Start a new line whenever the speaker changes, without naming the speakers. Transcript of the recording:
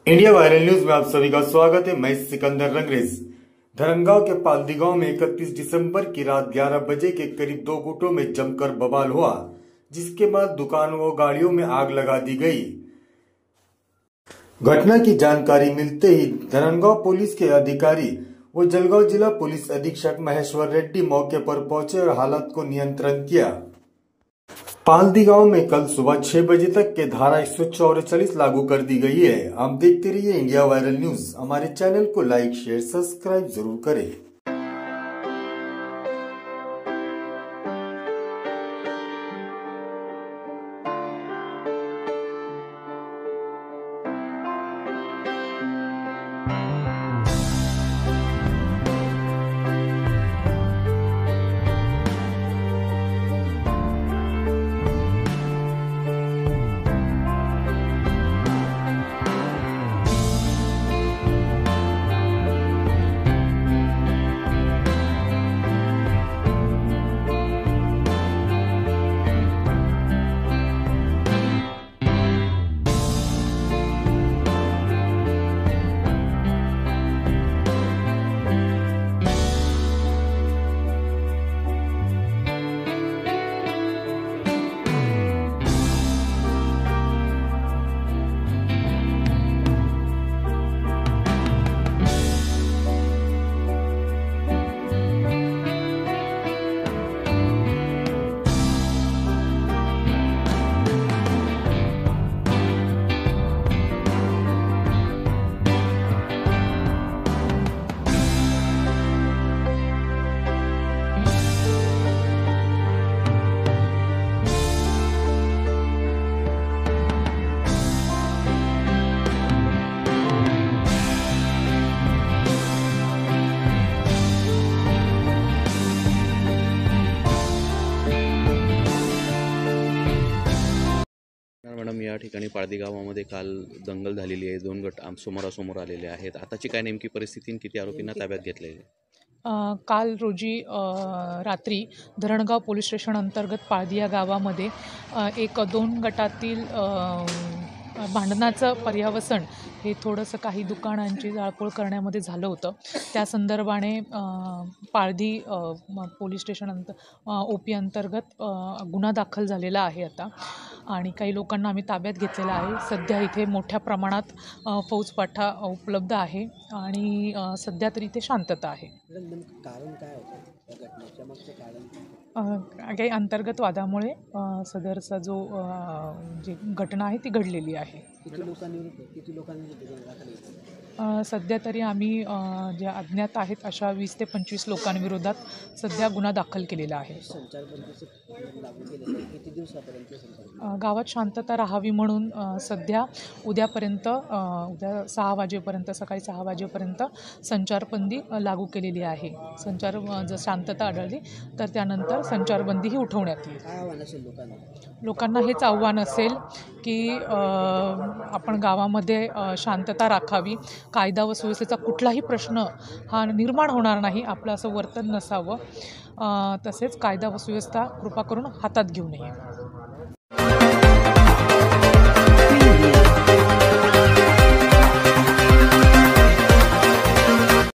India viral news में आप सभी का स्वागत है। मैं सिकंदर रंगरेज। धरमगांव के पालदी गांव में 31 दिसंबर की रात 11 बजे के करीब दो गुटों में जमकर बवाल हुआ, जिसके बाद दुकानों और गाड़ियों में आग लगा दी गई। घटना की जानकारी मिलते ही धरमगांव पुलिस के अधिकारी व जलगांव जिला पुलिस अधीक्षक महेश्वर रेड्डी मौके पर पहुंचे और हालात को नियंत्रण किया। पालदी गांव में कल सुबह 6 बजे तक के धारा 144 लागू कर दी गई है। आप देखते रहिए इंडिया वायरल न्यूज। हमारे चैनल को लाइक, शेयर, सब्सक्राइब जरूर करें।
मॅडम, या ठिकाणी पाळदी गावामध्ये काल दंगल झालेली आहे। दोन गट समोरासमोर आलेले आहेत। आताची काय नेमकी परिस्थिती आणि किती आरोपींना ताब्यात घेतलेले?
काल रोजी रात्री धरणगाव पोलीस स्टेशन अंतर्गत पाळदी या गावामध्ये दोन गटातील भांडणाचं पर्यावसन हे थोडंसं काही दुकानांची जाळपोळ करण्यामध्ये झालं होतं। त्या संदर्भाने पाळदी पोलीस स्टेशन OP अंतर्गत गुन्हा दाखल झालेला आहे आता, आणि काही लोकांना आम्ही ताब्यात घेतलेला आहे। सध्या इथे मोठ्या प्रमाणात फौजपाठा उपलब्ध आहे आणि सध्या तरी इथे शांतता आहे।
कारण काय होतं या घटनेच्या मागचं कारण?
काही अंतर्गत वादामुळे सदरचा जो जी घटना आहे ती घडलेली आहे।
किती लोकांनी
सध्या तरी आम्ही जे अज्ञात आहेत अशा 20 ते 25 लोकांविरोधात सध्या गुन्हा दाखल केलेला आहे।
किती दिवसापर्यंत
गावात शांतता राहावी म्हणून सध्या उद्या 6 वाजेपर्यंत, सकाळी 6 वाजेपर्यंत संचारबंदी लागू केलेली आहे। जर शांतता आढळली तर त्यानंतर संचारबंदीही उठवण्यात येईल।
काय आव्हान असेल
लोकांना हेच आव्हान असेल की आपण गावामध्ये शांतता राखावी, कायदा व सुव्यवस्थेचा कुठलाही प्रश्न हा निर्माण होणार नाही, आपलं असं वर्तन नसावं। तसेच कायदा व सुव्यवस्था कृपा करून हातात घेऊ नये।